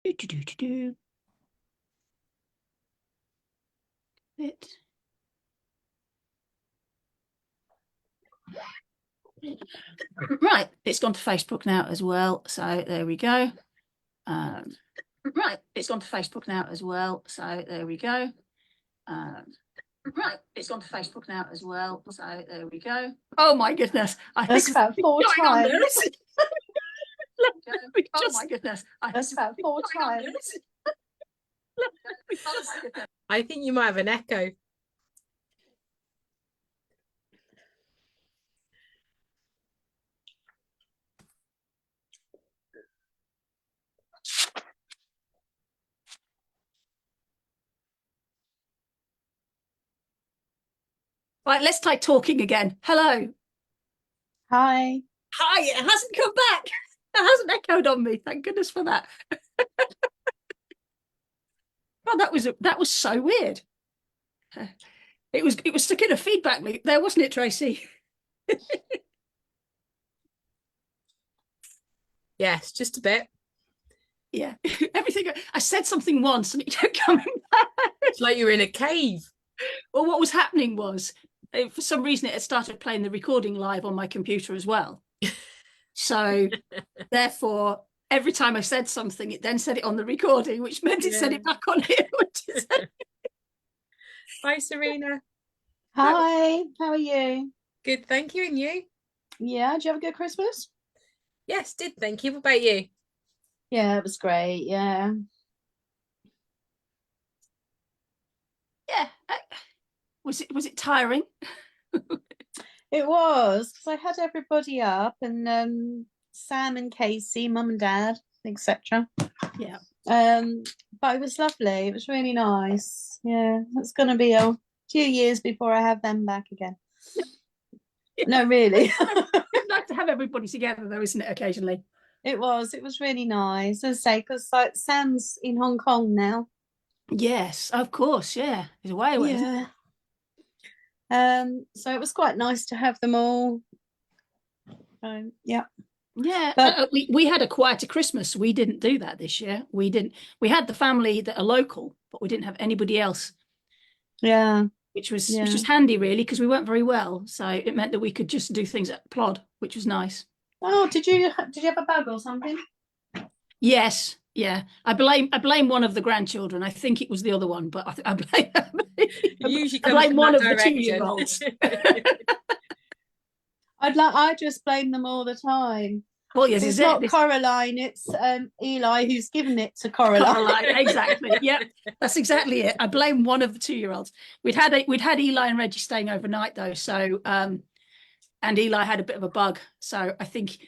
Do, do, do, do, do. It. Right, it's gone to Facebook now as well. So there we go. Right, it's gone to Facebook now as well. So there we go. Right, it's gone to Facebook now as well. So there we go. Oh my goodness. That's about 4 times. Oh my goodness. That's about 4 times. I think you might have an echo. Right, let's try talking again. Hello. Hi. Hi, it hasn't come back. It hasn't echoed on me. Thank goodness for that. Oh, that was so weird. It was stuck in a feedback loop there, wasn't it, Tracy? Yes, just a bit. Yeah. Everything. I said something once and it kept coming back. It's like you're in a cave. Well, what was happening was, for some reason, it had started playing the recording live on my computer as well. So, therefore, every time I said something, it then said it on the recording, which meant it said it back on here. Hi, Serena. Hi. How are you? Good, thank you. And you? Yeah. Did you have a good Christmas? Yes, did. Thank you. What about you? Yeah, it was great. Yeah. Yeah. Was it tiring? It was, because I had everybody up and Sam and Casey, mum and dad, etc. Yeah. But it was lovely. It was really nice. Yeah. It's going to be a few years before I have them back again. No, really. It's nice to have everybody together, though, isn't it? Occasionally. It was really nice. As I say, because like Sam's in Hong Kong now. Yes, of course. Yeah, he's away. Yeah. So it was quite nice to have them all. Yeah. Yeah, But we had a quieter Christmas. We didn't do that this year. We didn't. We had the family that are local, but we didn't have anybody else. Yeah. Which was handy, really, because we weren't very well. So it meant that we could just do things at plod, which was nice. Oh, did you have a bug or something? Yes, yeah. I blame one of the grandchildren. I think it was the other one, but I blame Usually I blame one of the direction. 2-year-olds. I just blame them all the time. Well, yes, it's not Coraline, it's Eli who's given it to Coraline. Exactly. Yeah, that's exactly it. I blame one of the 2-year-olds. We'd had Eli and Reggie staying overnight though, so and Eli had a bit of a bug, so I think,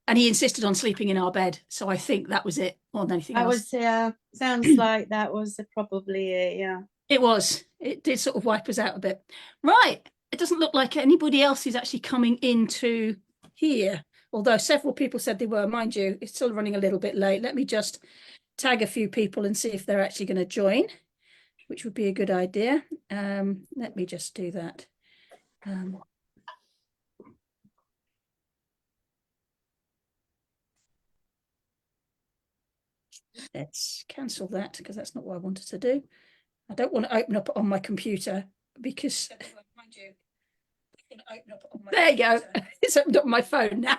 and he insisted on sleeping in our bed, so I think that was it more than anything else. Sounds like that was probably it. Yeah, it did sort of wipe us out a bit. Right, it doesn't look like anybody else is actually coming into here, although several people said they were. Mind you, it's still running a little bit late. Let me just tag a few people and see if they're actually going to join, which would be a good idea. Let me just do that. Let's cancel that because that's not what I wanted to do. I don't want to open up on my computer because mind you, open up on my there computer. You go. It's opened up on my phone now.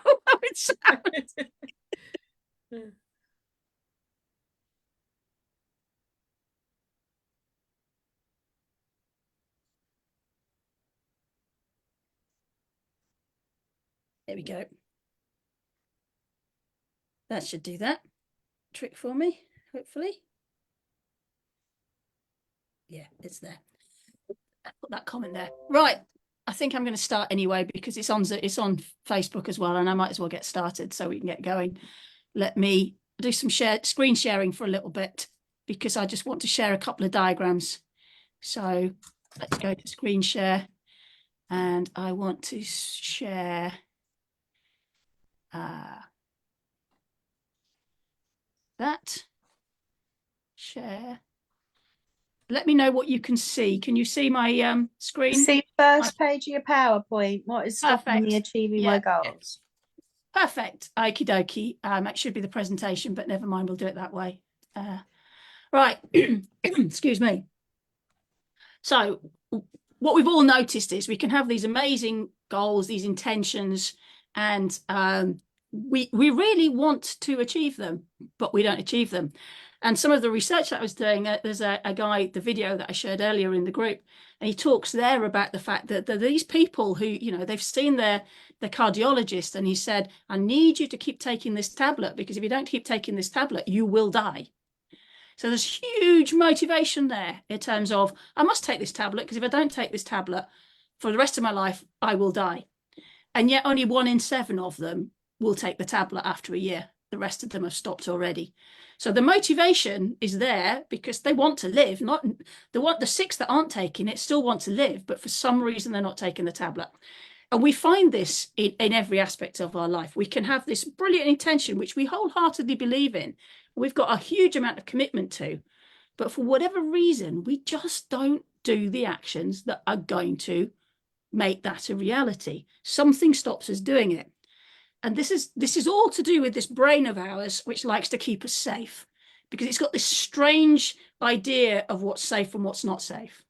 There we go. That should do that trick for me, hopefully. Yeah, it's there. Put that comment there. Right. I think I'm going to start anyway because it's on Facebook as well, and I might as well get started so we can get going. Let me do some screen sharing for a little bit because I just want to share a couple of diagrams. So let's go to screen share, and I want to share that. Share. Let me know what you can see. Can you see my screen? See first page of your PowerPoint. What is stopping me achieving my goals? Perfect. Okie dokie. It should be the presentation, but never mind. We'll do it that way. Right, excuse me. So what we've all noticed is we can have these amazing goals, these intentions, and we really want to achieve them, but we don't achieve them. And some of the research that I was doing, there's a guy, the video that I shared earlier in the group, and he talks there about the fact that these people who, you know, they've seen their cardiologist, and he said, I need you to keep taking this tablet, because if you don't keep taking this tablet, you will die. So there's huge motivation there in terms of, I must take this tablet, because if I don't take this tablet for the rest of my life, I will die. And yet only 1 in 7 of them will take the tablet after a year. The rest of them have stopped already. So the motivation is there because they want to live, not the 6 that aren't taking it still want to live, but for some reason they're not taking the tablet. And we find this in every aspect of our life. We can have this brilliant intention, which we wholeheartedly believe in. We've got a huge amount of commitment to, but for whatever reason, we just don't do the actions that are going to make that a reality. Something stops us doing it. And this is all to do with this brain of ours, which likes to keep us safe, because it's got this strange idea of what's safe and what's not safe.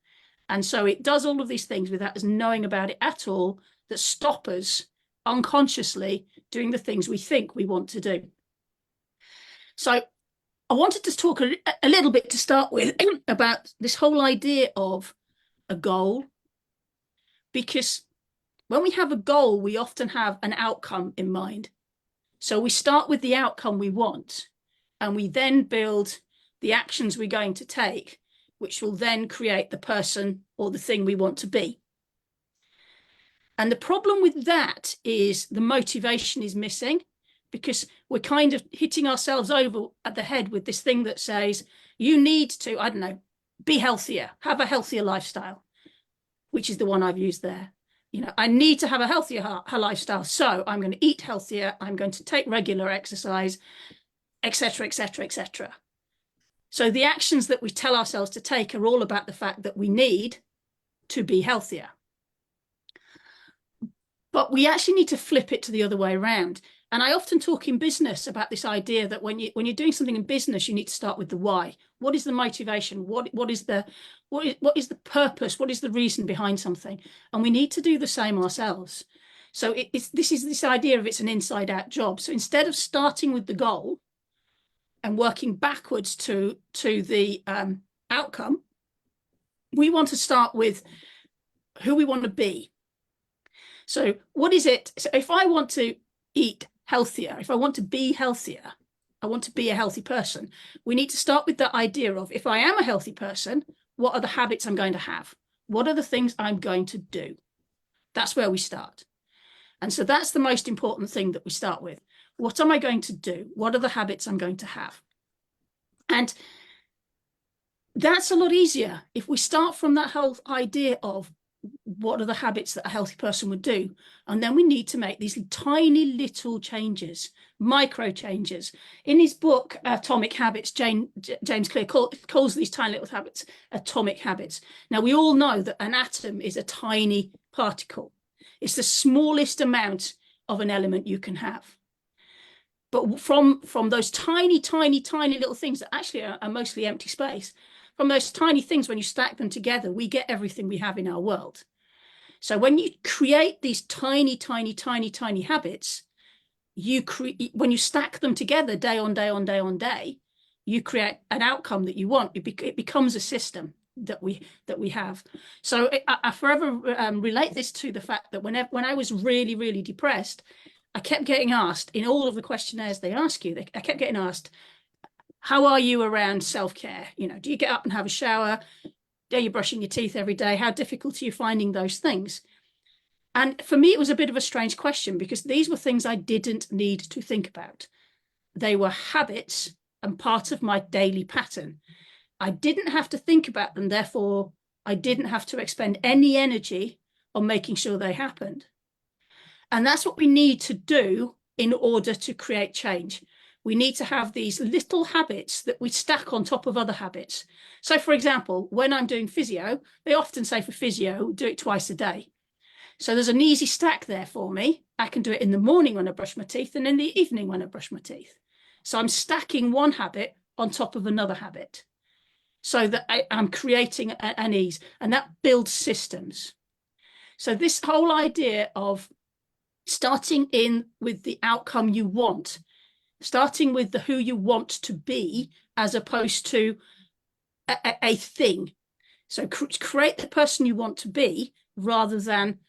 And so it does all of these things without us knowing about it at all, that stop us unconsciously doing the things we think we want to do. So I wanted to talk a little bit to start with about this whole idea of a goal, because when we have a goal, we often have an outcome in mind. So we start with the outcome we want, and we then build the actions we're going to take, which will then create the person or the thing we want to be. And the problem with that is the motivation is missing, because we're kind of hitting ourselves over at the head with this thing that says, you need to, I don't know, be healthier, have a healthier lifestyle, which is the one I've used there. You know, I need to have a healthier lifestyle, so I'm going to eat healthier, I'm going to take regular exercise, etc., etc., etc. So the actions that we tell ourselves to take are all about the fact that we need to be healthier. But we actually need to flip it to the other way around. And I often talk in business about this idea that when you're doing something in business, you need to start with the why. What is the motivation? What is the purpose? What is the reason behind something? And we need to do the same ourselves. So this is this idea of it's an inside out job. So instead of starting with the goal and working backwards to the outcome, we want to start with who we want to be. So what is it? So if I want to eat healthier, if I want to be healthier, I want to be a healthy person, we need to start with that idea of, if I am a healthy person, what are the habits I'm going to have? What are the things I'm going to do? That's where we start. And so that's the most important thing that we start with. What am I going to do? What are the habits I'm going to have? And that's a lot easier if we start from that whole idea of what are the habits that a healthy person would do? And then we need to make these tiny little changes, micro changes. In his book, Atomic Habits, James Clear calls these tiny little habits atomic habits. Now, we all know that an atom is a tiny particle. It's the smallest amount of an element you can have. But from those tiny, tiny, tiny little things that actually are mostly empty space, from those tiny things, when you stack them together, we get everything we have in our world. So when you create these tiny, tiny, tiny, tiny habits, when you stack them together day on day on day on day, you create an outcome that you want. It becomes a system that we have. So I forever relate this to the fact that when I was really, really depressed, I kept getting asked in all of the questionnaires they ask you, I kept getting asked, how are you around self-care? You know, do you get up and have a shower? Are you brushing your teeth every day? How difficult are you finding those things? And for me, it was a bit of a strange question, because these were things I didn't need to think about. They were habits and part of my daily pattern. I didn't have to think about them. Therefore, I didn't have to expend any energy on making sure they happened. And that's what we need to do in order to create change. We need to have these little habits that we stack on top of other habits. So, for example, when I'm doing physio, they often say for physio, do it twice a day. So there's an easy stack there for me. I can do it in the morning when I brush my teeth and in the evening when I brush my teeth. So I'm stacking one habit on top of another habit, so that I'm creating an ease, and that builds systems. So this whole idea of starting in with the outcome you want, starting with the who you want to be, as opposed to a thing. So create the person you want to be rather than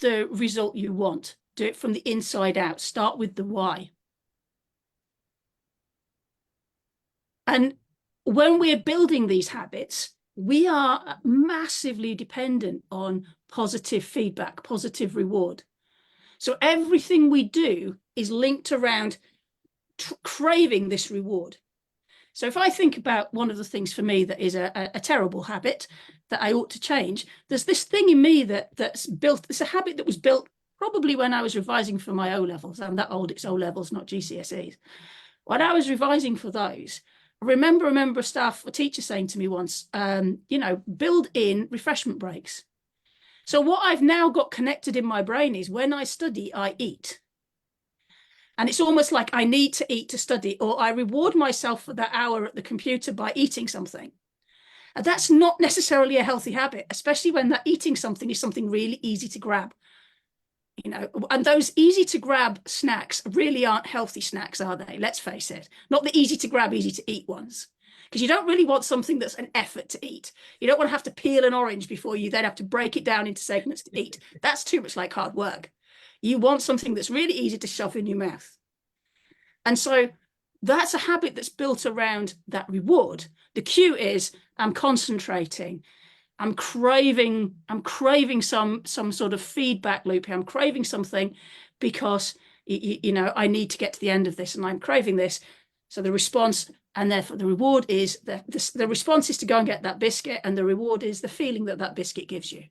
the result you want. Do it from the inside out. Start with the why. And when we're building these habits, we are massively dependent on positive feedback, positive reward. So everything we do is linked around craving this reward. So if I think about one of the things for me that is a terrible habit that I ought to change, there's this thing in me that's built. It's a habit that was built probably when I was revising for my O-levels. I'm that old, it's O-levels, not GCSEs. When I was revising for those, I remember a member of staff, a teacher saying to me once, build in refreshment breaks. So what I've now got connected in my brain is when I study, I eat. And it's almost like I need to eat to study, or I reward myself for that hour at the computer by eating something. And that's not necessarily a healthy habit, especially when that eating something is something really easy to grab. And those easy to grab snacks really aren't healthy snacks, are they? Let's face it. Not the easy to grab, easy to eat ones. Because you don't really want something that's an effort to eat. You don't want to have to peel an orange before you then have to break it down into segments to eat. That's too much like hard work. You want something that's really easy to shove in your mouth. And so that's a habit that's built around that reward. The cue is I'm concentrating. I'm craving some sort of feedback loop here. I'm craving something because, I need to get to the end of this and I'm craving this. So the response, and therefore the reward is, the response is to go and get that biscuit, and the reward is the feeling that biscuit gives you.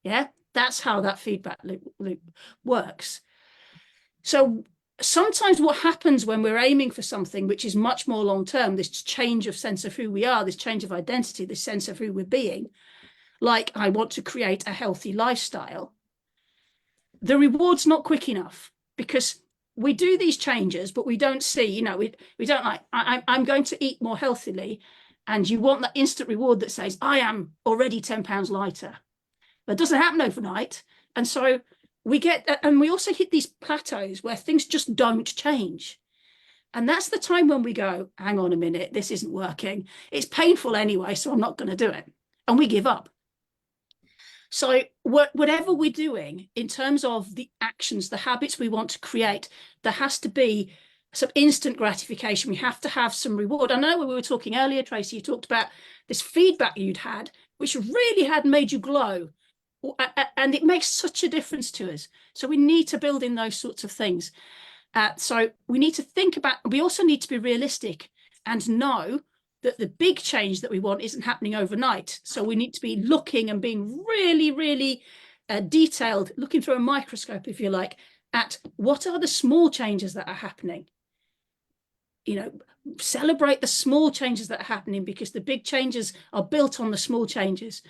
Yeah, that's how that feedback loop works. So sometimes what happens when we're aiming for something which is much more long-term, this change of sense of who we are, this change of identity, this sense of who we're being, like I want to create a healthy lifestyle, the reward's not quick enough, because we do these changes, but we don't see, we don't like, I'm going to eat more healthily. And you want that instant reward that says, I am already 10 pounds lighter. But it doesn't happen overnight. And so we also hit these plateaus where things just don't change. And that's the time when we go, hang on a minute, this isn't working. It's painful anyway, so I'm not going to do it. And we give up. So whatever we're doing in terms of the actions, the habits we want to create, there has to be some instant gratification. We have to have some reward. I know when we were talking earlier, Tracy, you talked about this feedback you'd had, which really had made you glow. And it makes such a difference to us. So we need to build in those sorts of things. So we need to think about, we also need to be realistic and know that the big change that we want isn't happening overnight. So we need to be looking and being really, really detailed, looking through a microscope, if you like, at what are the small changes that are happening. Celebrate the small changes that are happening, because the big changes are built on the small changes.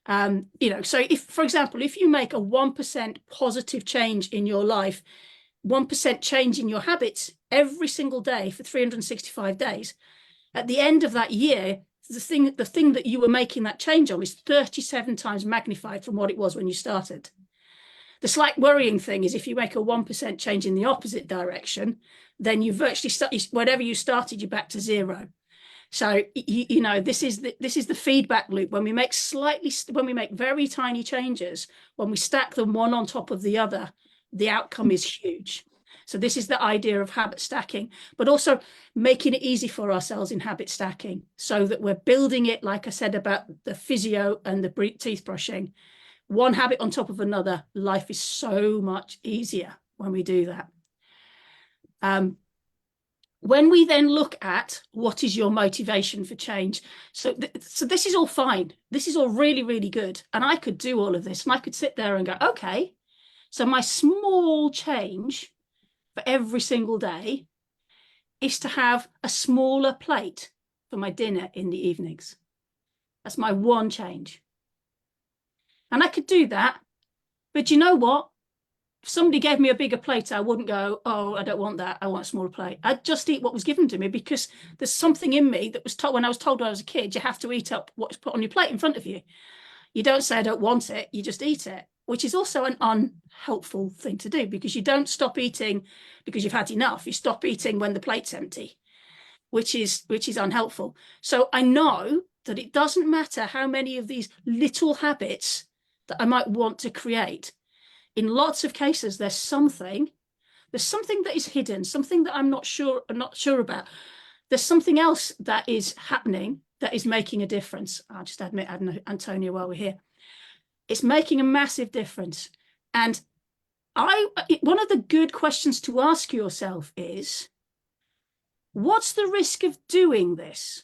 So if, for example, if you make a 1% positive change in your life, 1% change in your habits every single day for 365 days, at the end of that year, the thing that you were making that change on is 37 times magnified from what it was when you started. The slight worrying thing is if you make a 1% change in the opposite direction, then you virtually whatever you started, you're back to zero. So this is the feedback loop. When we make very tiny changes, when we stack them one on top of the other, the outcome is huge. So this is the idea of habit stacking, but also making it easy for ourselves in habit stacking, so that we're building it, like I said about the physio and the teeth brushing, one habit on top of another. Life is so much easier when we do that. When we then look at what is your motivation for change, so this is all fine. This is all really, really good. And I could do all of this, and I could sit there and go, okay, so my small change for every single day is to have a smaller plate for my dinner in the evenings. That's my one change. And I could do that. But you know what? if somebody gave me a bigger plate, I wouldn't go, oh, I don't want that, I want a smaller plate. I'd just eat what was given to me, because there's something in me that was told when I was told when I was a kid, you have to eat up what's put on your plate in front of you. You don't say I don't want it, you just eat it, which is also an unhelpful thing to do, because you don't stop eating because you've had enough. You stop eating when the plate's empty, which is unhelpful. So I know that it doesn't matter how many of these little habits that I might want to create. In lots of cases, there's something that is hidden, something that I'm not sure about. There's something else that is happening that is making a difference. I'll just admit, Antonia, while we're here, it's making a massive difference. And one of the good questions to ask yourself is, what's the risk of doing this?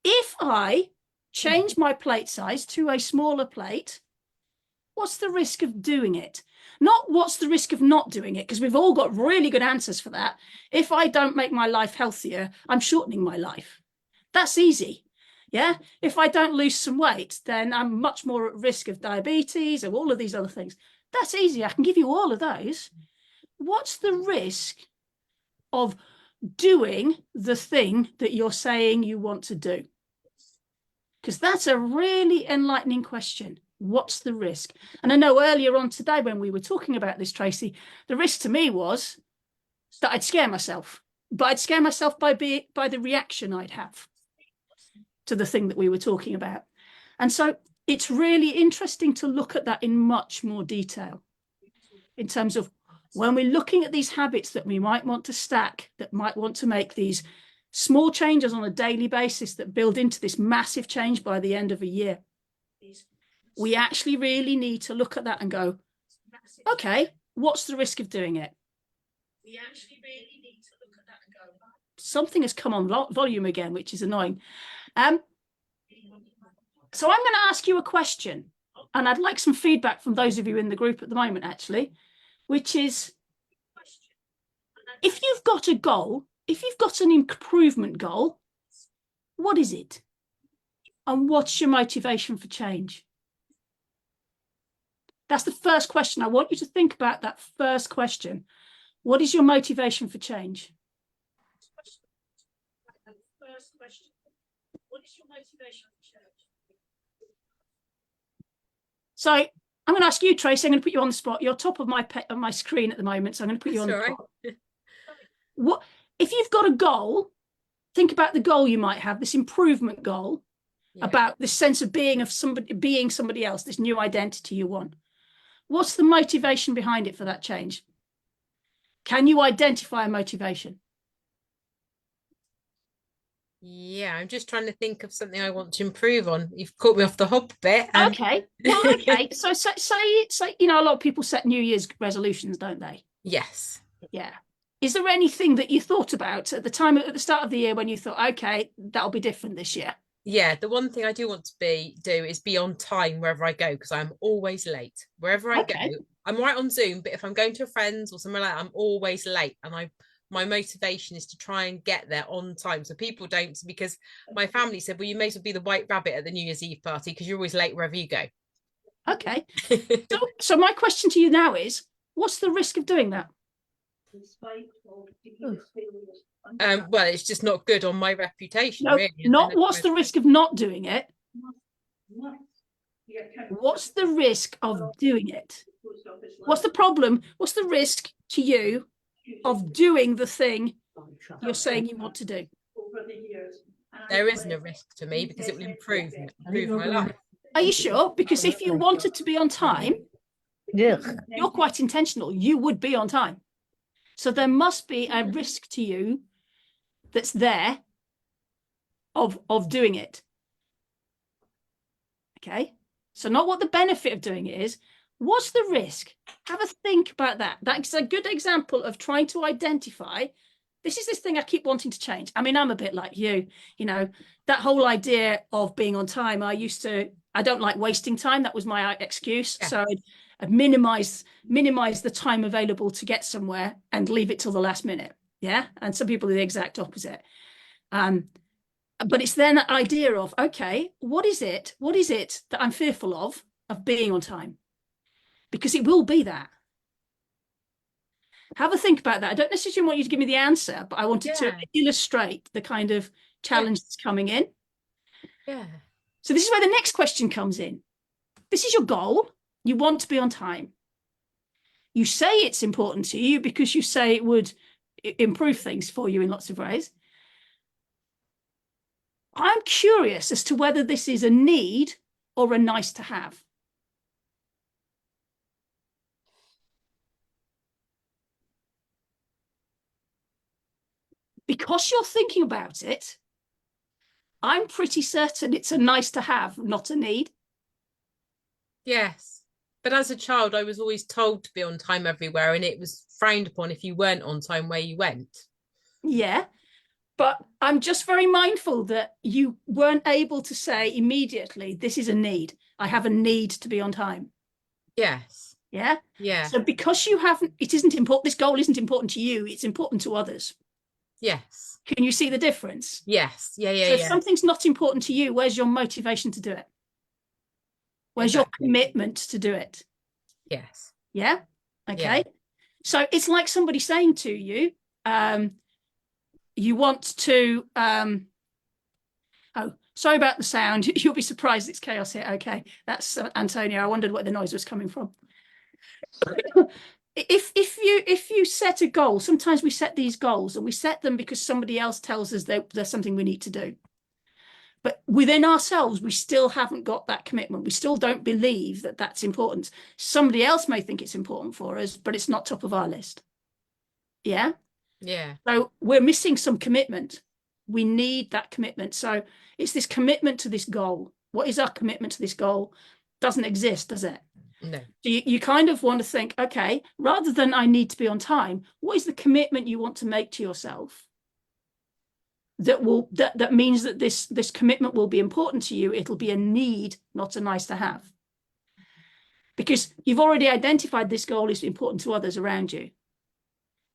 If I change my plate size to a smaller plate, what's the risk of doing it? Not what's the risk of not doing it, because we've all got really good answers for that. If I don't make my life healthier, I'm shortening my life. That's easy. Yeah. If I don't lose some weight, then I'm much more at risk of diabetes or all of these other things. That's easy. I can give you all of those. What's the risk of doing the thing that you're saying you want to do? Because that's a really enlightening question. What's the risk? And I know earlier on today when we were talking about this, Tracy, the risk to me was that I'd scare myself, but I'd scare myself by the reaction I'd have to the thing that we were talking about. And so it's really interesting to look at that in much more detail in terms of when we're looking at these habits that we might want to stack, that might want to make these small changes on a daily basis that build into this massive change by the end of a year. We actually really need to look at that and go, okay, what's the risk of doing it? We actually really need to look at that and go, something has come on volume again, which is annoying. So I'm going to ask you a question, and I'd like some feedback from those of you in the group at the moment, actually, which is, if you've got a goal, if you've got an improvement goal, what is it? And what's your motivation for change? That's the first question. I want you to think about that first question. What is your motivation for change? First question. What is your motivation for change? So I'm going to ask you, Tracy. I'm going to put you on the spot. You're top of my screen at the moment, so I'm going to put you on the spot. What if you've got a goal? Think about the goal you might have, this improvement goal, about this sense of being somebody else, this new identity you want. What's the motivation behind it for that change? Can you identify a motivation? Yeah, I'm just trying to think of something I want to improve on. You've caught me off the hop a bit. Okay. Well, okay. So say, a lot of people set New Year's resolutions, don't they? Yes. Yeah. Is there anything that you thought about at the start of the year when you thought, okay, that'll be different this year? Yeah, the one thing I do want to do is be on time wherever I go, because I'm always late. Wherever I go, I'm right on Zoom, but if I'm going to a friend's or somewhere like that, I'm always late. And my motivation is to try and get there on time. So people don't, because my family said, well, you may as well be the white rabbit at the New Year's Eve party because you're always late wherever you go. Okay. So my question to you now is, what's the risk of doing that? Well, it's just not good on my reputation. No, really, not what's the risk of not doing it. What's the risk of doing it? What's the problem? What's the risk to you of doing the thing you're saying you want to do? There is no risk to me because it will improve my life. Are you sure? Because if you wanted to be on time, you're quite intentional. You would be on time. So there must be a risk to you that's there of doing it. Okay. So not what the benefit of doing it is. What's the risk? Have a think about that. That's a good example of trying to identify. This is this thing I keep wanting to change. I mean, I'm a bit like you, that whole idea of being on time. I don't like wasting time. That was my excuse. Yeah. So I'd minimize the time available to get somewhere and leave it till the last minute. Yeah. And some people are the exact opposite. But it's then that idea of, okay, what is it that I'm fearful of being on time? because it will be that. Have a think about that. I don't necessarily want you to give me the answer, but I wanted to illustrate the kind of challenge that's coming in. Yeah. So this is where the next question comes in. This is your goal. You want to be on time. You say it's important to you because you say it would improve things for you in lots of ways. I'm curious as to whether this is a need or a nice to have. Because you're thinking about it, I'm pretty certain it's a nice to have, not a need. Yes. But as a child, I was always told to be on time everywhere, and it was frowned upon if you weren't on time where you went. Yeah. But I'm just very mindful that you weren't able to say immediately, this is a need. I have a need to be on time. Yes. Yeah. Yeah. So because you haven't, it isn't important, this goal isn't important to you, it's important to others. Yes. Can you see the difference? Yes. Yeah. Yeah. So if yeah. something's not important to you, where's your motivation to do it? Where's your commitment to do it? Yes. Yeah. Okay. Yeah. So it's like somebody saying to you, you want to, oh, sorry about the sound. You'll be surprised it's chaos here. Okay. That's Antonio. I wondered where the noise was coming from. If you set a goal, sometimes we set these goals and we set them because somebody else tells us that there's something we need to do. But within ourselves, we still haven't got that commitment. We still don't believe that that's important. Somebody else may think it's important for us, but it's not top of our list. Yeah. Yeah. So we're missing some commitment. We need that commitment. So it's this commitment to this goal. What is our commitment to this goal? Doesn't exist, does it? No. So you kind of want to think, okay, rather than I need to be on time, what is the commitment you want to make to yourself? That means that this commitment will be important to you. It'll be a need, not a nice to have. Because you've already identified this goal is important to others around you.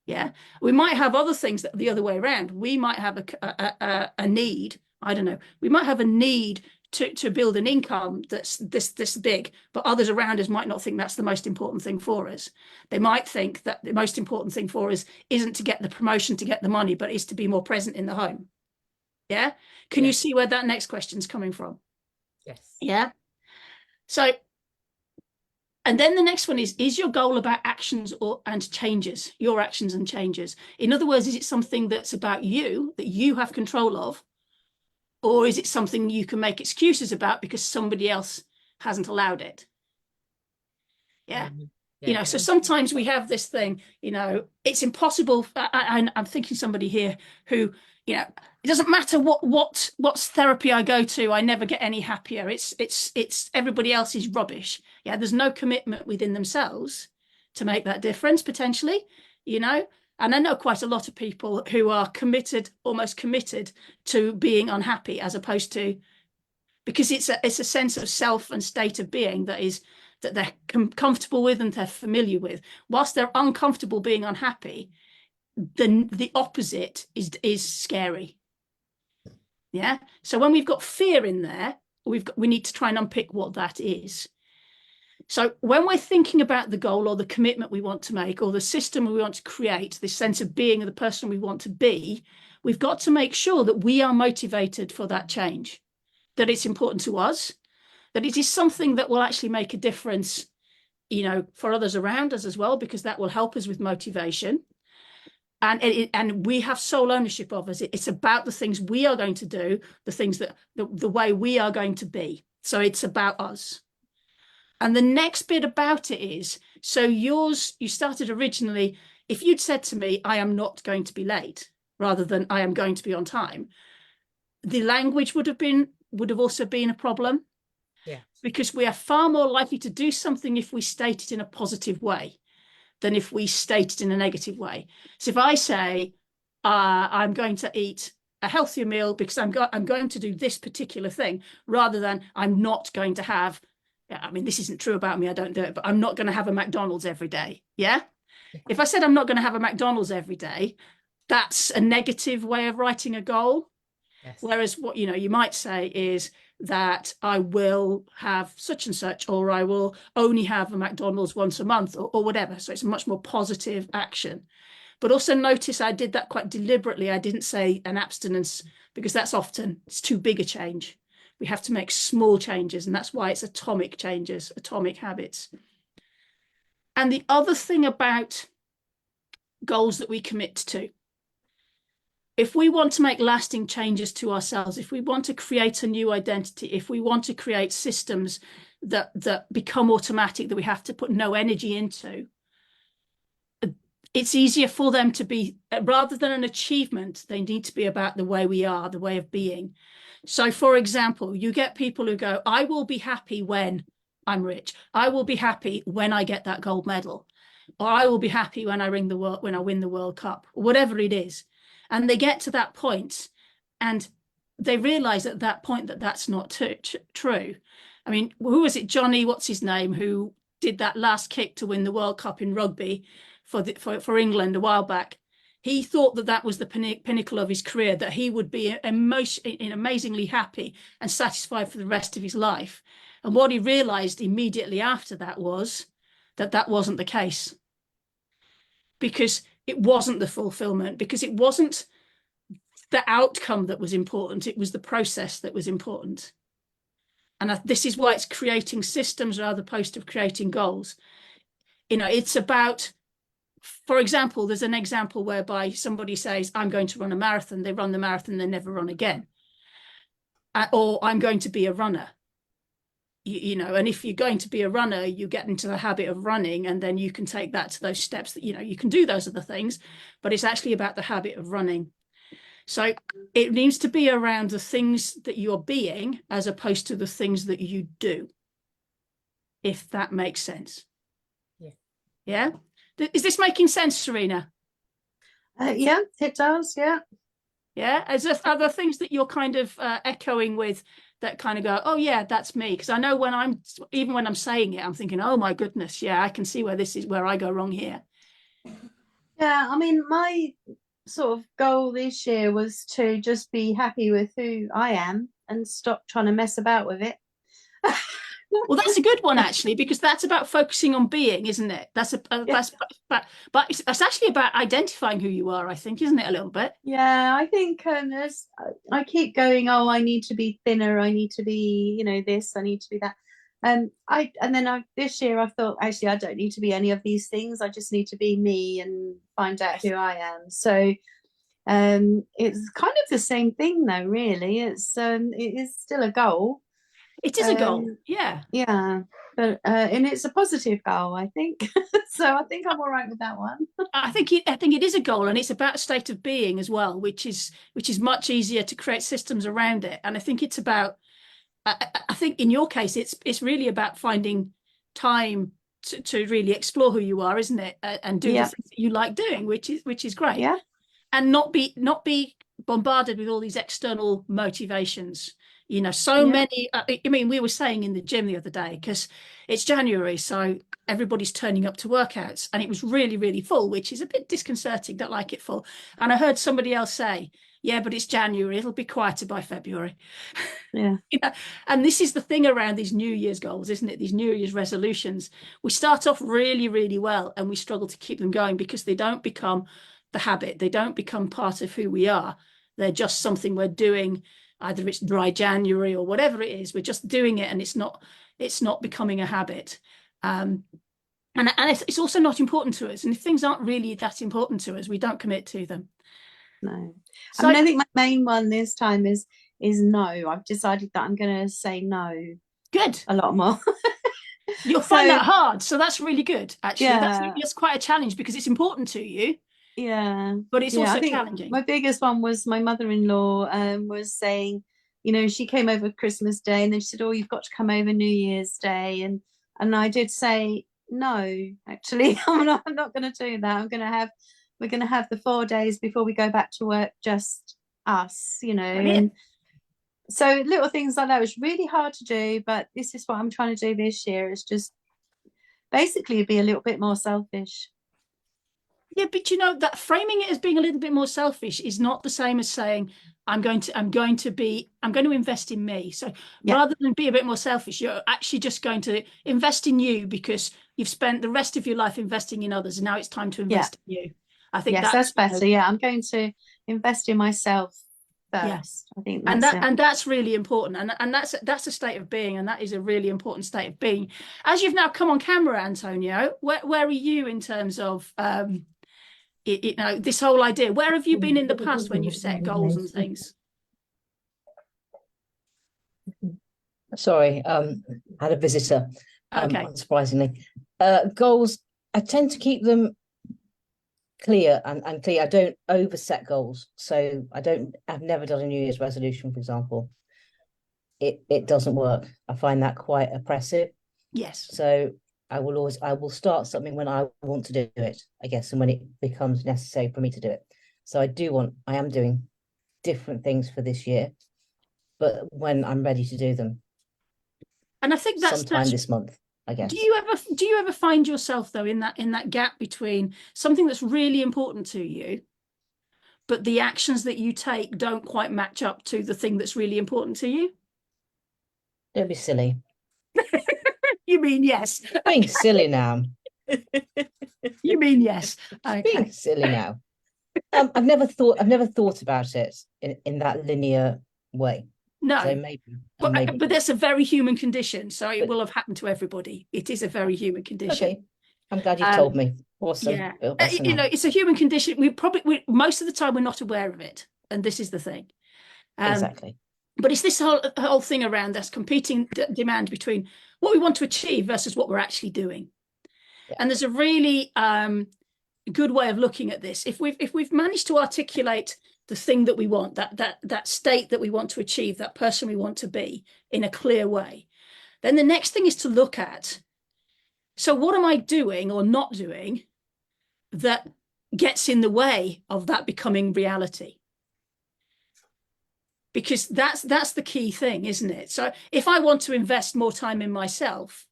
Yeah, we might have other things that the other way around. We might have a need. I don't know. We might have a need to build an income that's this big, but others around us might not think that's the most important thing for us. They might think that the most important thing for us isn't to get the promotion, to get the money, but is to be more present in the home. Yeah. Can you see where that next question's coming from? Yes. Yeah. So, and then the next one is your goal about actions and changes, your actions and changes? In other words, is it something that's about you, that you have control of? Or is it something you can make excuses about because somebody else hasn't allowed it? Yeah. You know, so sometimes we have this thing, you know, it's impossible. I'm thinking somebody here who, you know, it doesn't matter what therapy I go to, I never get any happier. It's everybody else is rubbish. Yeah, there's no commitment within themselves to make that difference potentially, you know. And I know quite a lot of people who are committed, almost committed to being unhappy, as opposed to, because it's a sense of self and state of being that they're comfortable with and they're familiar with. Whilst they're uncomfortable being unhappy, the opposite is scary. Yeah. So when we've got fear in there, we need to try and unpick what that is. So when we're thinking about the goal or the commitment we want to make or the system we want to create, this sense of being of the person we want to be, we've got to make sure that we are motivated for that change, that it's important to us, that it is something that will actually make a difference, you know, for others around us as well, because that will help us with motivation. And we have sole ownership of us. It's about the things we are going to do, the things that the way we are going to be. So it's about us. And the next bit about it is, so you started originally, if you'd said to me, I am not going to be late, rather than I am going to be on time, the language would have also been a problem. Yeah. Because we are far more likely to do something if we state it in a positive way than if we state it in a negative way. So if I say, I'm going to eat a healthier meal because I'm going to do this particular thing, rather than I'm not going to have, I mean, this isn't true about me, I don't do it, but I'm not going to have a McDonald's every day. Yeah. If I said I'm not going to have a McDonald's every day, that's a negative way of writing a goal. Yes. Whereas what, you might say is that I will have such and such, or I will only have a McDonald's once a month, or whatever. So it's a much more positive action. But also notice I did that quite deliberately. I didn't say an abstinence, because it's too big a change. We have to make small changes, and that's why it's atomic changes, atomic habits. And the other thing about goals that we commit to, if we want to make lasting changes to ourselves, if we want to create a new identity, if we want to create systems that become automatic, that we have to put no energy into, it's easier for them to be, rather than an achievement, they need to be about the way we are, the way of being. So, for example, you get people who go, I will be happy when I'm rich. I will be happy when I get that gold medal. Or I will be happy when I win the World Cup, or whatever it is. And they get to that point and they realize at that point that that's not true. I mean, who was it? Johnny, what's his name, who did that last kick to win the World Cup in rugby for England a while back. He thought that was the pinnacle of his career, that he would be amazingly happy and satisfied for the rest of his life. And what he realized immediately after that was that wasn't the case, because it wasn't the fulfillment, because it wasn't the outcome that was important. It was the process that was important. And this is why it's creating systems rather opposed to creating goals. It's about, for example, there's an example whereby somebody says, I'm going to run a marathon. They run the marathon, they never run again. Or I'm going to be a runner. And if you're going to be a runner, you get into the habit of running, and then you can take that to those steps that, you can do those other things, but it's actually about the habit of running. So it needs to be around the things that you're being as opposed to the things that you do, if that makes sense. Yeah. Yeah. Is this making sense, Serena? Yeah, it does. Yeah. Yeah. Are there things that you're kind of echoing with that kind of go, oh yeah, that's me? Because I know even when I'm saying it, I'm thinking, oh my goodness, yeah, I can see where I go wrong here. Yeah, I mean, my sort of goal this year was to just be happy with who I am and stop trying to mess about with it. Well, that's a good one, actually, because that's about focusing on being, isn't it? But it's actually about identifying who you are, I think, isn't it, a little bit? Yeah, I think I keep going, oh, I need to be thinner, I need to be, this, I need to be that. This year I thought, actually, I don't need to be any of these things. I just need to be me and find out who I am. So it's kind of the same thing, though, really. It is still a goal. It is a goal, yeah. Yeah, but and it's a positive goal, I think. So I think I'm all right with that one. I think it is a goal, and it's about a state of being as well, which is much easier to create systems around it. And I think it's about, I think in your case, it's really about finding time to really explore who you are, isn't it? And do the things that you like doing, which is great. Yeah. And not be bombarded with all these external motivations. Many, I mean, we were saying in the gym the other day, because it's January, so everybody's turning up to workouts, and it was really, really full, which is a bit disconcerting. Don't like it full. And I heard somebody else say, yeah, but it's January, it'll be quieter by February. Yeah. And this is the thing around these New Year's goals, isn't it? These New Year's resolutions. We start off really, really well, and we struggle to keep them going because they don't become the habit. They don't become part of who we are. They're just something we're doing. Either it's dry January or whatever it is, we're just doing it, and it's not becoming a habit. And it's also not important to us. And if things aren't really that important to us, we don't commit to them. No. So, I think my main one this time is no. I've decided that I'm going to say no. Good. A lot more. You'll find that hard. So that's really good, actually. Yeah. That's quite a challenge because it's important to you. Yeah. But it's also challenging. My biggest one was my mother-in-law was saying, she came over Christmas Day, and then she said, oh, you've got to come over New Year's Day. And I did say, no, actually, I'm not going to do that. We're going to have the 4 days before we go back to work, just us, and so little things like that was really hard to do, but this is what I'm trying to do this year, is just basically be a little bit more selfish. Yeah, but you know that framing it as being a little bit more selfish is not the same as saying I'm going to invest in me. So Yeah. rather than be a bit more selfish, you're actually just going to invest in you because you've spent the rest of your life investing in others, and now it's time to invest in you. I think Yes, that's that's better. Yeah, I'm going to invest in myself yeah. first. I think And that's that it. and that's really important, and that's a state of being, and that is a really important state of being. As you've now come on camera, Antonio, where are you in terms of you know, this whole idea? Where have you been in the past when you've set goals and things? Sorry, I had a visitor, Okay. unsurprisingly. Goals, I tend to keep them clear and clear. I don't overset goals. So I've never done a New Year's resolution, for example. It doesn't work. I find that quite oppressive. Yes. So I will start something when I want to do it, I guess, and when it becomes necessary for me to do it. So I am doing different things for this year, but when I'm ready to do them. And I think sometime this month, I guess. Do you ever find yourself though in that gap between something that's really important to you, but the actions that you take don't quite match up to the thing that's really important to you? Don't be silly. You mean yes? Being silly now. You mean yes? Okay. Being silly now. I've never thought about it in that linear way. No. So maybe. But that's a very human condition, so it will have happened to everybody. It is a very human condition. Okay, I'm glad you told me. Awesome. Yeah, you know, it's a human condition. Most of the time we're not aware of it, and this is the thing. Exactly. But it's this whole thing around this competing demand between what we want to achieve versus what we're actually doing. Yeah. And there's a really good way of looking at this. If we've managed to articulate the thing that we want, that state that we want to achieve, that person we want to be in a clear way, then the next thing is to look at, so what am I doing or not doing that gets in the way of that becoming reality? Because that's the key thing, isn't it? So if I want to invest more time in myself,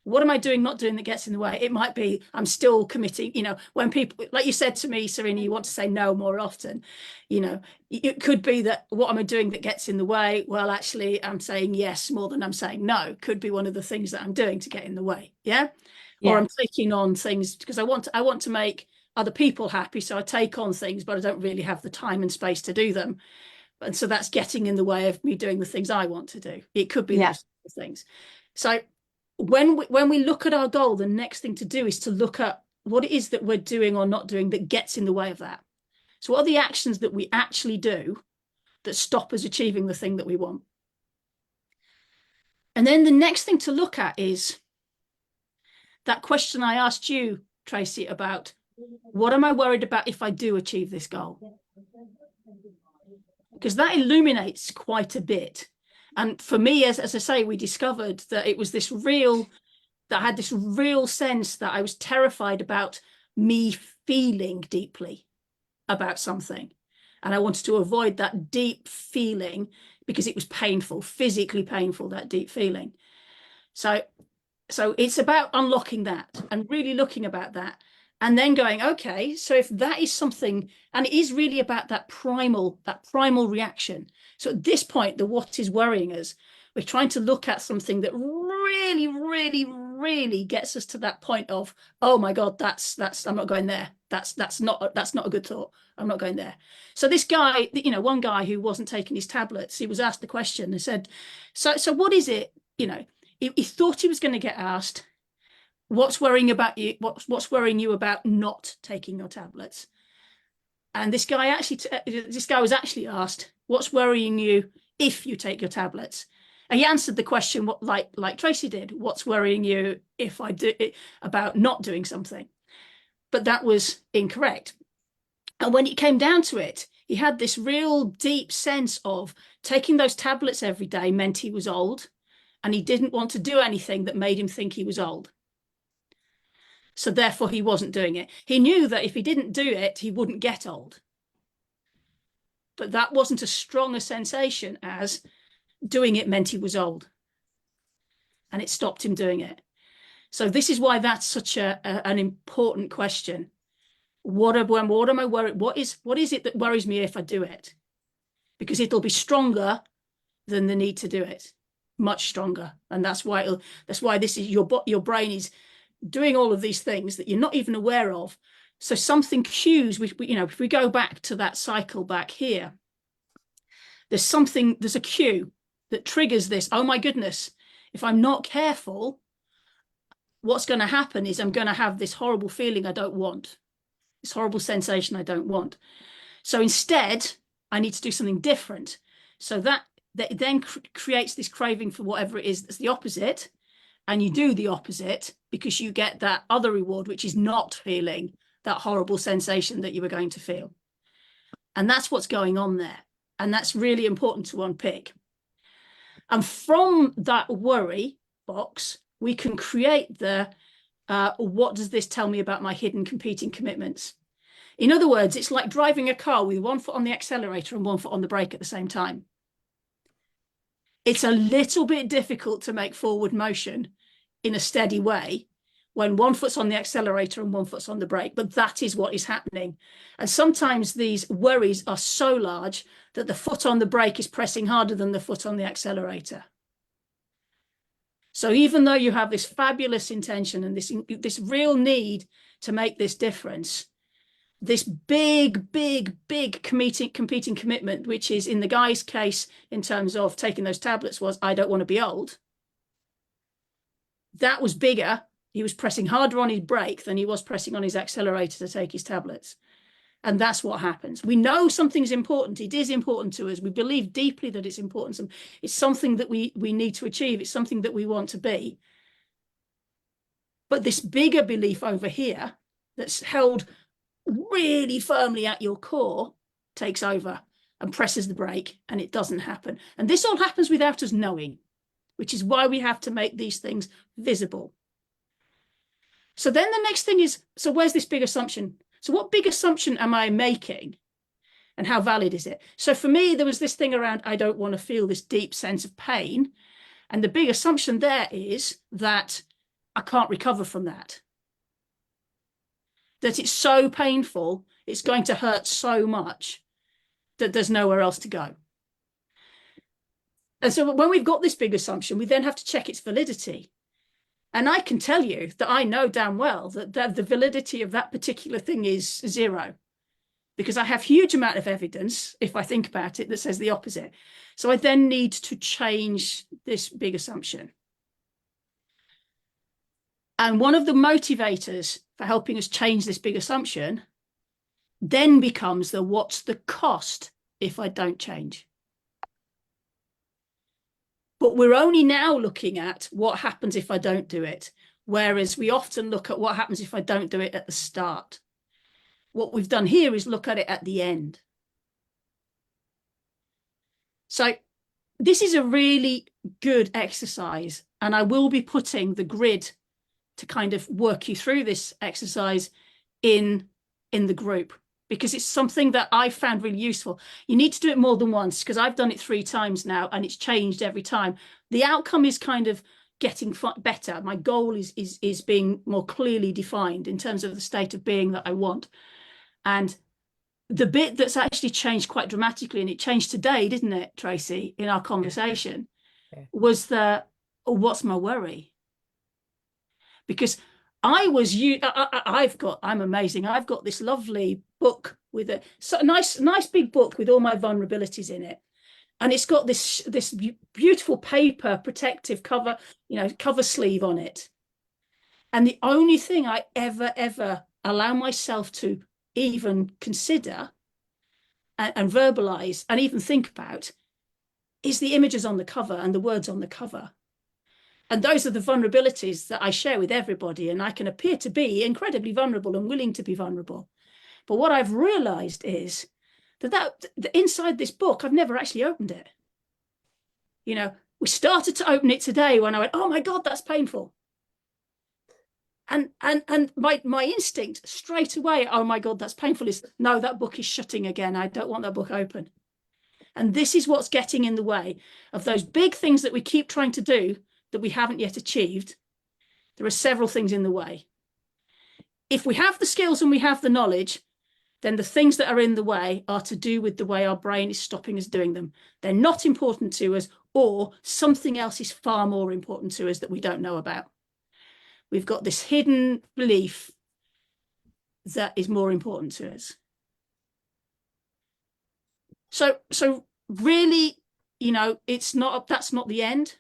what am I doing, not doing that gets in the way? It might be I'm still committing, you know, when people, like you said to me, Serena, you want to say no more often, you know, it could be that what am I doing that gets in the way? Well, actually, I'm saying yes more than I'm saying no. Could be one of the things that I'm doing to get in the way. Yeah. Or I'm taking on things because I want to make other people happy. So I take on things, but I don't really have the time and space to do them. And so that's getting in the way of me doing the things I want to do. It could be those things. So when we look at our goal, the next thing to do is to look at what it is that we're doing or not doing that gets in the way of that. So what are the actions that we actually do that stop us achieving the thing that we want? And then the next thing to look at is that question I asked you, Tracy, about what am I worried about if I do achieve this goal? Because that illuminates quite a bit. And for me, as I say, we discovered that it was that I had this real sense that I was terrified about me feeling deeply about something. And I wanted to avoid that deep feeling because it was painful, physically painful, that deep feeling. So it's about unlocking that and really looking about that. And then going, okay, so if that is something, and it is really about that primal reaction. So at this point, the what is worrying us, we're trying to look at something that really, really, really gets us to that point of, oh my God, that's I'm not going there. That's not a good thought. I'm not going there. So this guy, you know, one guy who wasn't taking his tablets, he was asked the question and said, so what is it? You know, he thought he was going to get asked, what's worrying about you? What's worrying you about not taking your tablets? And this guy was actually asked, what's worrying you if you take your tablets? And he answered the question like Tracy did, what's worrying you if I do it about not doing something? But that was incorrect. And when it came down to it, he had this real deep sense of taking those tablets every day meant he was old, and he didn't want to do anything that made him think he was old. So therefore he wasn't doing it. He knew that if he didn't do it, he wouldn't get old. But that wasn't as strong a sensation as doing it meant he was old. And it stopped him doing it. So this is why that's such an important question. What am I worried? What is it that worries me if I do it? Because it'll be stronger than the need to do it, much stronger. And that's why this is your brain is doing all of these things that you're not even aware of. So something cues, if we go back to that cycle back here, there's a cue that triggers this. Oh my goodness, if I'm not careful, what's going to happen is I'm going to have this horrible feeling I don't want, this horrible sensation I don't want. So instead, I need to do something different. So that then creates this craving for whatever it is that's the opposite. And you do the opposite because you get that other reward, which is not feeling that horrible sensation that you were going to feel. And that's what's going on there. And that's really important to unpick. And from that worry box, we can create the, what does this tell me about my hidden competing commitments? In other words, it's like driving a car with one foot on the accelerator and one foot on the brake at the same time. It's a little bit difficult to make forward motion in a steady way when one foot's on the accelerator and one foot's on the brake, but that is what is happening. And sometimes these worries are so large that the foot on the brake is pressing harder than the foot on the accelerator. So even though you have this fabulous intention and this real need to make this difference, this big competing commitment, which is in the guy's case in terms of taking those tablets, was I don't want to be old. That was bigger. He was pressing harder on his brake than he was pressing on his accelerator to take his tablets. And that's what happens. We know something's important. It is important to us. We believe deeply that it's important. It's something that we need to achieve. It's something that we want to be. But this bigger belief over here that's held really firmly at your core takes over and presses the brake, and it doesn't happen. And this all happens without us knowing, which is why we have to make these things visible. So then the next thing is, so where's this big assumption? So what big assumption am I making and how valid is it? So for me, there was this thing around, I don't want to feel this deep sense of pain. And the big assumption there is that I can't recover from that. That it's so painful, it's going to hurt so much that there's nowhere else to go. And so when we've got this big assumption, we then have to check its validity. And I can tell you that I know damn well that the validity of that particular thing is zero, because I have huge amount of evidence, if I think about it, that says the opposite. So I then need to change this big assumption. And one of the motivators for helping us change this big assumption then becomes the what's the cost if I don't change? But we're only now looking at what happens if I don't do it, whereas we often look at what happens if I don't do it at the start. What we've done here is look at it at the end. So this is a really good exercise, and I will be putting the grid to kind of work you through this exercise in the group, because it's something that I found really useful. You need to do it more than once, because I've done it 3 times now and it's changed every time. The outcome is kind of getting better. My goal is being more clearly defined in terms of the state of being that I want. And the bit that's actually changed quite dramatically, and it changed today, didn't it, Tracy, in our conversation, was the, oh, what's my worry? Because I'm amazing. I've got this lovely book with a nice big book with all my vulnerabilities in it. And it's got this beautiful paper protective cover, cover sleeve on it. And the only thing I ever allow myself to even consider and verbalize and even think about is the images on the cover and the words on the cover. And those are the vulnerabilities that I share with everybody. And I can appear to be incredibly vulnerable and willing to be vulnerable. But what I've realized is that inside this book, I've never actually opened it. We started to open it today when I went, oh my God, that's painful. And my instinct straight away, oh my God, that's painful, is no, that book is shutting again. I don't want that book open. And this is what's getting in the way of those big things that we keep trying to do that we haven't yet achieved. There are several things in the way. if we have the skills and we have the knowledge, then the things that are in the way are to do with the way our brain is stopping us doing them. They're not important to us, or something else is far more important to us that we don't know about. We've got this hidden belief that is more important to us. So really, you know, that's not the end.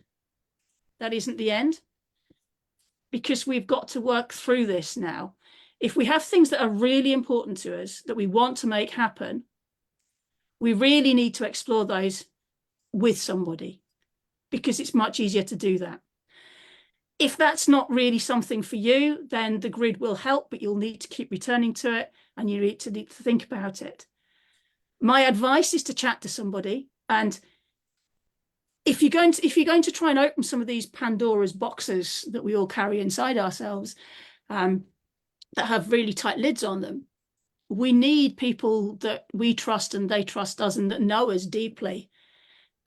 That isn't the end, because we've got to work through this now. If we have things that are really important to us that we want to make happen, we really need to explore those with somebody, because it's much easier to do that. If that's not really something for you, then the grid will help, but you'll need to keep returning to it, and you need to think about it. My advice is to chat to somebody. And if you're going to try and open some of these Pandora's boxes that we all carry inside ourselves, that have really tight lids on them, we need people that we trust and they trust us and that know us deeply,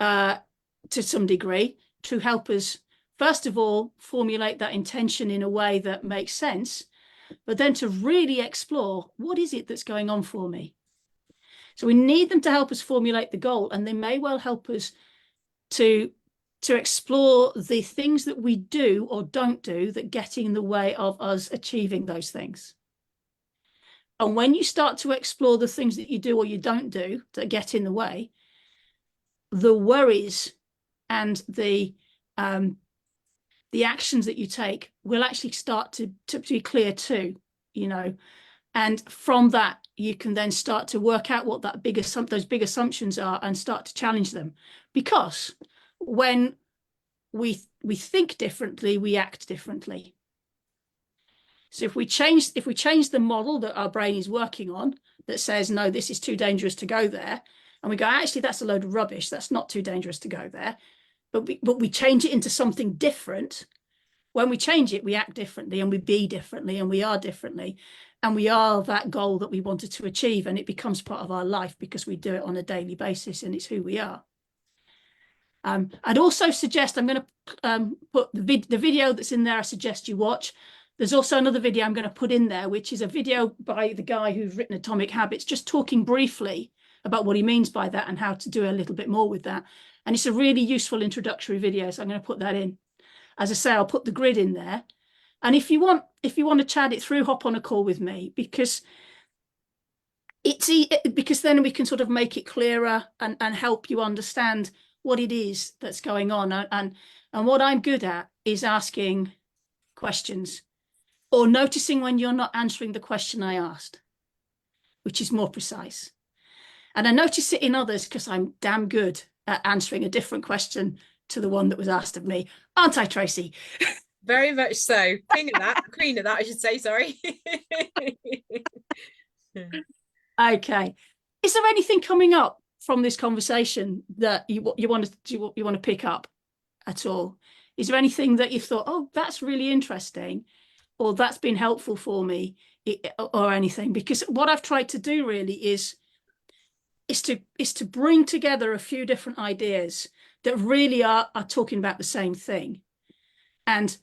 to some degree, to help us, first of all, formulate that intention in a way that makes sense, but then to really explore, what is it that's going on for me? So we need them to help us formulate the goal, and they may well help us to explore the things that we do or don't do that get in the way of us achieving those things. And when you start to explore the things that you do or you don't do that get in the way, the worries and the actions that you take will actually start to be clear too, you know. And from that, you can then start to work out what those big assumptions are and start to challenge them. Because when we think differently, we act differently. So if we change the model that our brain is working on that says, no, this is too dangerous to go there, and we go, actually, that's a load of rubbish, that's not too dangerous to go there, but we change it into something different. When we change it, we act differently, and we be differently, and we are differently, and we are that goal that we wanted to achieve, and it becomes part of our life because we do it on a daily basis, and it's who we are. I'd also suggest, I'm going to put the video that's in there, I suggest you watch. There's also another video I'm going to put in there, which is a video by the guy who's written Atomic Habits, just talking briefly about what he means by that and how to do a little bit more with that. And it's a really useful introductory video, so I'm going to put that in. As I say, I'll put the grid in there. And if you want to chat it through, hop on a call with me, because then we can sort of make it clearer and help you understand what it is that's going on. And what I'm good at is asking questions, or noticing when you're not answering the question I asked, which is more precise. And I notice it in others because I'm damn good at answering a different question to the one that was asked of me. Aren't I, Tracy? Very much so. Queen of that, I should say, sorry. Okay. Is there anything coming up from this conversation that you want to pick up at all? Is there anything that you thought, oh, that's really interesting, or that's been helpful for me, or anything? Because what I've tried to do really is to bring together a few different ideas that really are talking about the same thing, and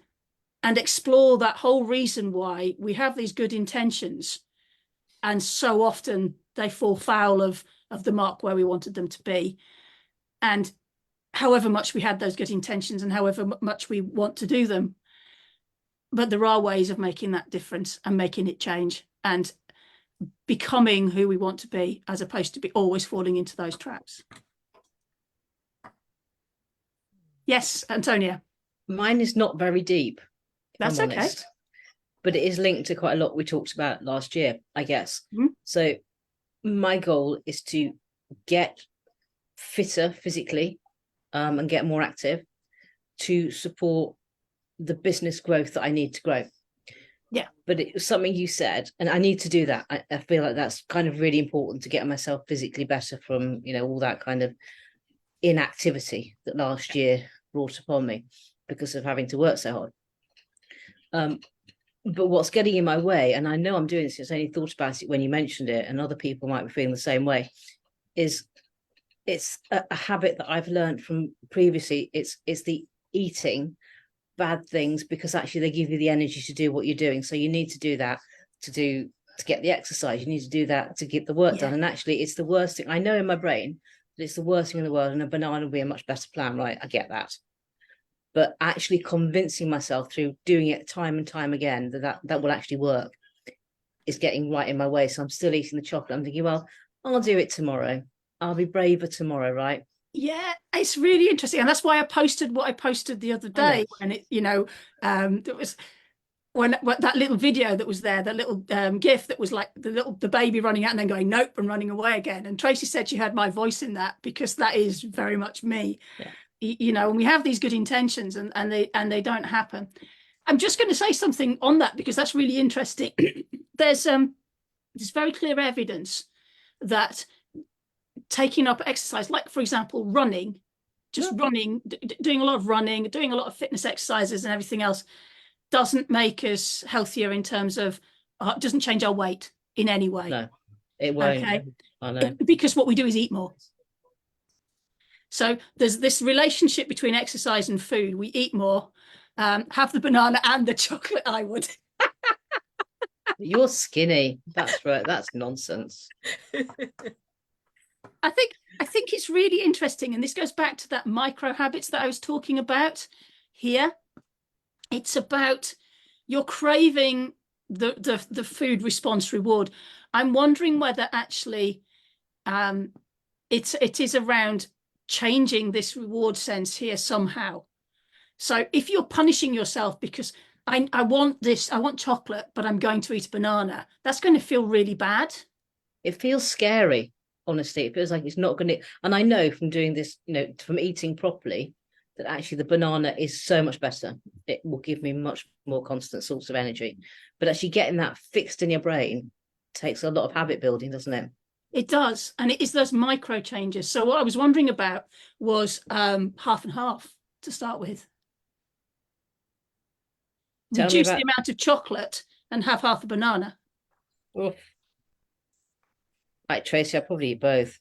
explore that whole reason why we have these good intentions, and so often they fall foul of the mark where we wanted them to be. And however much we had those good intentions and however much we want to do them, but there are ways of making that difference and making it change and becoming who we want to be, as opposed to be always falling into those traps. Yes, Antonia. Mine is not very deep, if That's I'm okay. honest, but it is linked to quite a lot we talked about last year, I guess. Mhm. So my goal is to get fitter physically, and get more active to support the business growth that I need to grow. Yeah. But it was something you said, and I need to do that. I feel like that's kind of really important to get myself physically better from, all that kind of inactivity that last year brought upon me because of having to work so hard. But what's getting in my way, and I know I'm doing this, I only thought about it when you mentioned it, and other people might be feeling the same way, is it's a habit that I've learned from previously. It's the eating bad things because actually they give you the energy to do what you're doing. So you need to do that. to get the exercise. You need to do that to get the work done. Yeah. And actually, it's the worst thing. I know in my brain that it's the worst thing in the world, and a banana would be a much better plan, right? I get that. But actually convincing myself through doing it time and time again that will actually work is getting right in my way. So I'm still eating the chocolate. I'm thinking, well, I'll do it tomorrow. I'll be braver tomorrow, right? Yeah, it's really interesting. And that's why I posted what I posted the other I know. day when it, there was when that little video that was there, that little gif that was like the baby running out and then going nope and running away again. And Tracy said she heard my voice in that because that is very much me. Yeah. And we have these good intentions and they don't happen. I'm just going to say something on that because that's really interesting. There's very clear evidence that taking up exercise, like for example, running, just running, doing a lot of running, doing a lot of fitness exercises and everything else doesn't make us healthier in terms of, doesn't change our weight in any way. No, it won't. Okay. I know. Because what we do is eat more. So there's this relationship between exercise and food. We eat more, have the banana and the chocolate, I would. You're skinny. That's right. That's nonsense. I think it's really interesting, and this goes back to that micro habits that I was talking about here. It's about you're craving the food response reward. I'm wondering whether actually it is around changing this reward sense here somehow. So if you're punishing yourself because I want this, I want chocolate, but I'm going to eat a banana, that's going to feel really bad. It feels scary. Honestly, it feels like it's not going to. And I know from doing this, from eating properly, that actually the banana is so much better. It will give me much more constant source of energy. But actually getting that fixed in your brain takes a lot of habit building, doesn't it? It does. And it is those micro changes. So what I was wondering about was half and half to start with. Reduce the amount of chocolate and have half a banana. Oof. Right, Tracy, I'll probably eat both.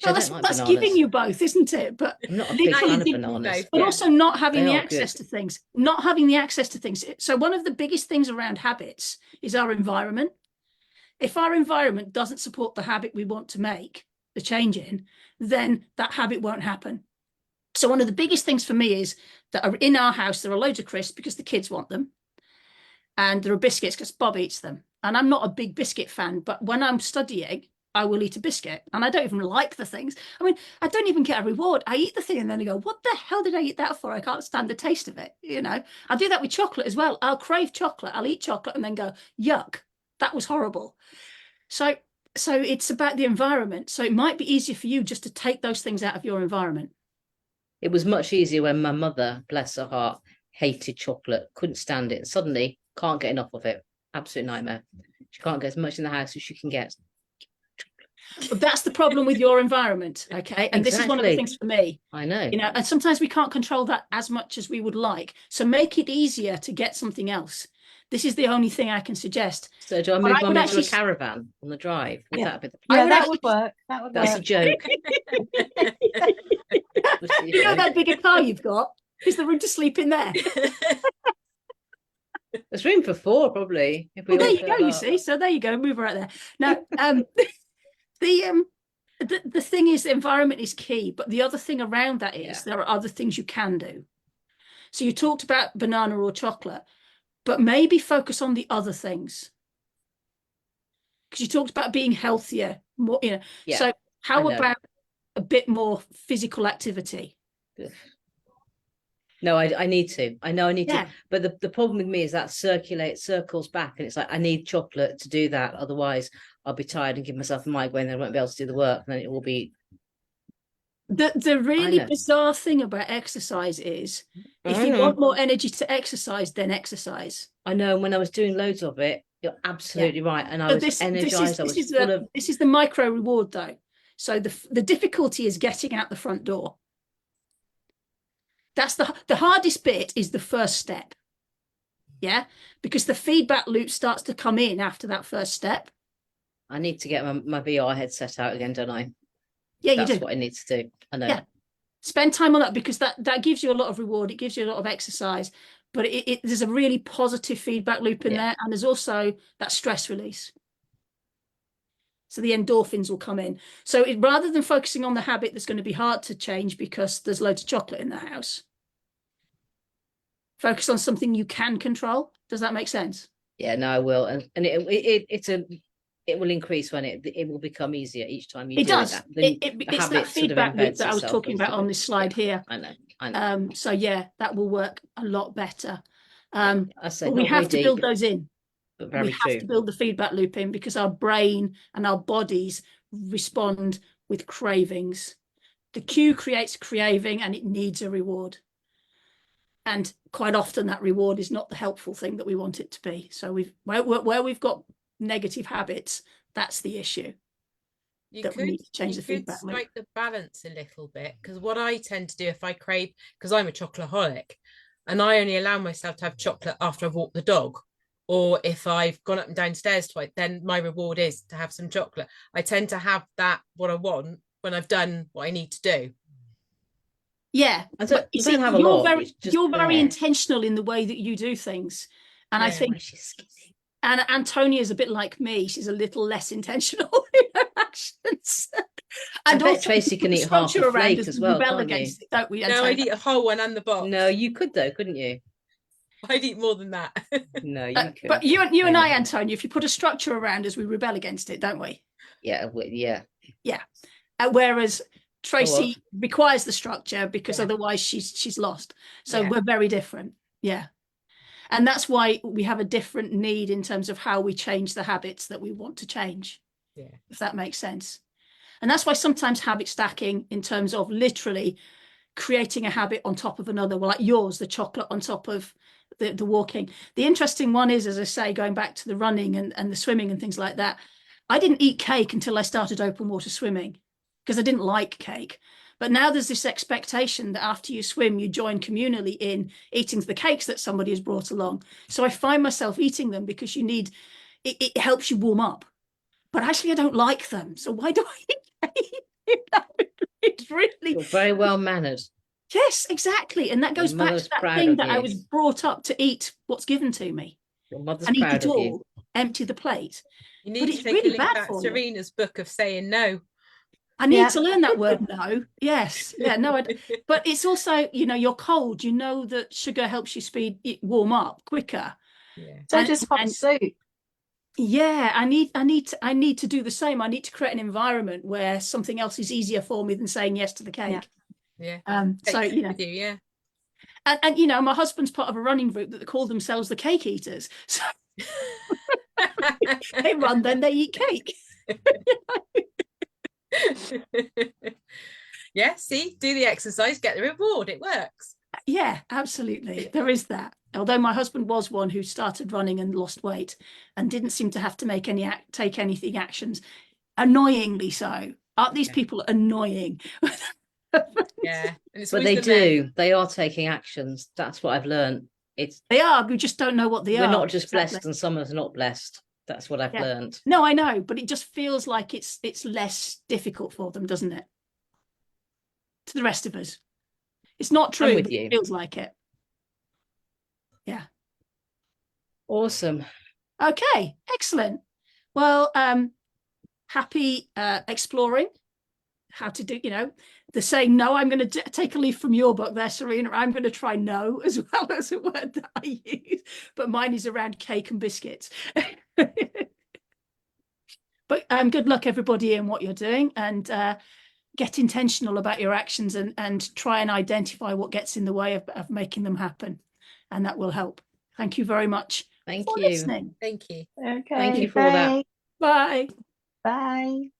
Well, that's giving you both, isn't it? But I'm not a big fan of bananas. But also not having They the are access good. to things. Not having the access to things. So one of the biggest things around habits is our environment. If our environment doesn't support the habit we want to make the change in, then that habit won't happen. So one of the biggest things for me is that in our house, there are loads of crisps because the kids want them. And there are biscuits because Bob eats them. And I'm not a big biscuit fan, but when I'm studying, I will eat a biscuit. And I don't even like the things. I mean, I don't even get a reward. I eat the thing and then I go, what the hell did I eat that for? I can't stand the taste of it. I do that with chocolate as well. I'll crave chocolate. I'll eat chocolate and then go, yuck, that was horrible. So it's about the environment. So it might be easier for you just to take those things out of your environment. It was much easier when my mother, bless her heart, hated chocolate, couldn't stand it. Suddenly can't get enough of it. Absolute nightmare. She can't get as much in the house as she can get. But that's the problem with your environment, okay? And This is one of the things for me. I know. And sometimes we can't control that as much as we would like. So make it easier to get something else. This is the only thing I can suggest. So do I move mum into a caravan on the drive? Would that be the Yeah, plan? that would work. That would That's work. a joke. You know that bigger car you've got? Is there room to sleep in there? There's room for 4 probably. If we Well, there all you go, fill you up. see. So there you go, move right there. Now, the thing is, the environment is key, but the other thing around that is there are other things you can do. So you talked about banana or chocolate, but maybe focus on the other things. Because you talked about being healthier, more, Yeah, so how I know. about a bit more physical activity? No, I need to. I know I need Yeah. to. But the problem with me is that circles back, and it's like I need chocolate to do that. Otherwise, I'll be tired and give myself a migraine, and I won't be able to do the work. And then it will be. The really know. bizarre thing about exercise is if I you know. want more energy to exercise, then exercise. I know. And when I was doing loads of it, you're absolutely right. And I So was energized. I was full of. This is the micro reward though. So the difficulty is getting out the front door. That's the hardest bit is the first step. Yeah, because the feedback loop starts to come in after that first step. I need to get my VR headset out again, don't I? Yeah, That's you do. what I need to do. I know. Yeah. Spend time on that because that gives you a lot of reward. It gives you a lot of exercise. but there's a really positive feedback loop in Yeah. there, and there's also that stress release. So the endorphins will come in. So rather than focusing on the habit that's going to be hard to change because there's loads of chocolate in the house, focus on something you can control. Does that make sense? Yeah, no, I will, and it will increase when it will become easier each time you It do does. that. The It's habit that sort of feedback loop embeds that I was itself talking into about on it. this slide here. I know. So yeah, that will work a lot better. I say But we not very have to build deep, those in. but We very have true. to build the feedback loop in because our brain and our bodies respond with cravings. The cue creates a craving and it needs a reward. And quite often that reward is not the helpful thing that we want it to be. So where we've got negative habits, that's the issue. You that we could need to change you the could feedback loop. strike the balance a little bit, because what I tend to do if I crave, because I'm a chocoholic, and I only allow myself to have chocolate after I've walked the dog, or if I've gone up and downstairs twice, then my reward is to have some chocolate. I tend to have that what I want when I've done what I need to do. Yeah, I but you see, don't have a lot. It's just you're very there. intentional in the way that you do things. And I Yeah. think, She's skinny. and Antonia's a bit like me. She's a little less intentional in her actions. I And bet also Tracy we can put eat half structure a around flake us as and well, rebel can't you? against it, don't we, No, I'd Antonia? eat a whole one and the box. No, you could though, couldn't you? I'd eat more than that. No, you could. But you and I, know. Antonia, if you put a structure around us, we rebel against it, don't we? Yeah, yeah. Whereas Tracy what? requires the structure because Yeah. otherwise she's lost. So Yeah. we're very different. Yeah. And that's why we have a different need in terms of how we change the habits that we want to change. Yeah. If that makes sense. And that's why sometimes habit stacking in terms of literally creating a habit on top of another, well, like yours, the chocolate on top of the walking. The interesting one is, as I say, going back to the running and the swimming and things like that, I didn't eat cake until I started open water swimming because I didn't like cake. But now there's this expectation that after you swim, you join communally in eating the cakes that somebody has brought along. So I find myself eating them because it helps you warm up. But actually, I don't like them. So why do I eat cake? It's really... You're very well mannered. Yes, exactly. And that goes Your back to mother's that proud thing of that I you. was brought up to eat what's given to me Your mother's and eat proud it of you. all, empty the plate. You But need it's to take really a link bad at for you. Serena's book of saying no. I need Yeah. to learn that word no. Yes. Yeah, no, but it's also, you're cold. You know that sugar helps you warm up quicker. Yeah. So just hot soup. Yeah, I need to do the same. I need to create an environment where something else is easier for me than saying yes to the cake. Yeah. So Take it with you, yeah. and my husband's part of a running group that they call themselves the cake eaters. So they run, then they eat cake. Yeah, see, do the exercise, get the reward. It works. Yeah, absolutely. There is that. Although my husband was one who started running and lost weight and didn't seem to have to take anything actions. Annoyingly so. Aren't these people annoying? Yeah. And it's But always they the do. men. They are taking actions. That's what I've learned. They are. We just don't know what they We're are. not just Exactly. blessed and some of us are not blessed. That's what I've Yeah. learned. No, I know, but it just feels like it's less difficult for them, doesn't it? To the rest of us. It's not true, with but you. it feels like it. Yeah. Awesome. Okay, excellent. Well, happy exploring how to do, the saying no. I'm going to take a leaf from your book there, Serena. I'm going to try no as well as a word that I use, but mine is around cake and biscuits. But good luck, everybody, in what you're doing, and get intentional about your actions and try and identify what gets in the way of making them happen, and that will help. Thank you very much Thank for you. listening. Thank you. Okay. Thank you for all that. Bye. Bye.